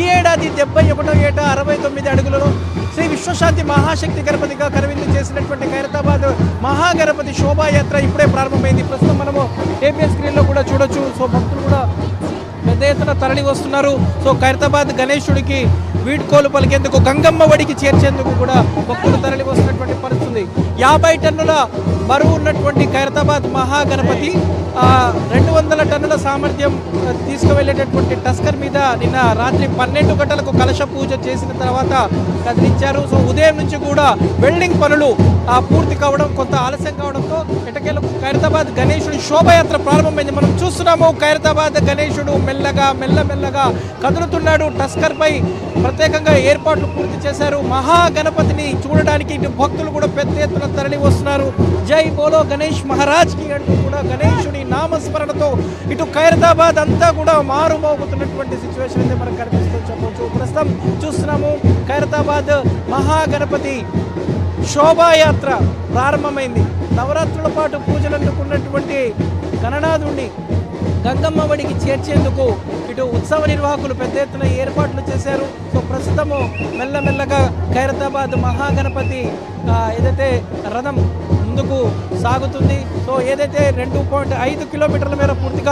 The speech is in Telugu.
ఈ ఏడాది 71వ ఏట 69 అడుగులలో శ్రీ విశ్వశాంతి మహాశక్తి గణపతిగా కనువిందు చేసినటువంటి ఖైరతాబాద్ మహాగణపతి శోభాయాత్ర ఇప్పుడే ప్రారంభమైంది. ప్రస్తుతం మనము ఏపీఎస్ స్క్రీన్లో కూడా చూడొచ్చు. సో భక్తులు కూడా పెద్ద ఎత్తున తరలి వస్తున్నారు. సో ఖైరతాబాద్ గణేశుడికి వీడ్కోలు పలికేందుకు గంగమ్మ వడికి చేర్చేందుకు కూడా భక్తులు తరలి వస్తున్నటువంటి పరిస్థితి. 50 టన్నుల బరువు ఉన్నటువంటి ఖైరతాబాద్ మహాగణపతి 200 టన్నుల సామర్థ్యం తీసుకువెళ్ళేటటువంటి టస్కర్ మీద నిన్న రాత్రి 12 గంటలకు కలశ పూజ చేసిన తర్వాత కదిలించారు. సో ఉదయం నుంచి కూడా వెల్డింగ్ పనులు పూర్తి కావడం, కొంత ఆలస్యం కావడంతో ఎటకేలకు ఖైరతాబాద్ గణేశుడి శోభయాత్ర ప్రారంభమైంది. మనం చూస్తున్నాము ఖైరతాబాద్ గణేశుడు మెల్లగా కదులుతున్నాడు. టస్కర్ పై ప్రత్యేకంగా ఏర్పాట్లు పూర్తి చేశారు. మహాగణపతిని చూడడానికి ఇటు భక్తులు కూడా పెద్ద ఎత్తున తరలి వస్తున్నారు. జై బోలో గణేష్ మహారాజ్ కి అంటూ కూడా గణేశుడి నామస్మరణతో ఇటు ఖైరతాబాద్ అంతా కూడా మారుమోగుతున్నటువంటి సిచ్యువేషన్ అయితే మనకు కనిపిస్తుంది చెప్పవచ్చు. ప్రస్తుతం చూస్తున్నాము ఖైరతాబాద్ మహాగణపతి శోభాయాత్ర ప్రారంభమైంది. నవరాత్రుల పాటు పూజలు అందుకున్నటువంటి గణనాథుడిని గంగమ్మ వడికి చేర్చేందుకు ఇటు ఉత్సవ నిర్వాహకులు పెద్ద ఎత్తున ఏర్పాట్లు చేశారు. సో ప్రస్తుతము మెల్లగా ఖైరతాబాద్ మహాగణపతి ఏదైతే రథం ముందుకు సాగుతుంది. సో ఏదైతే 2.5 కిలోమీటర్ల మేర పూర్తిగా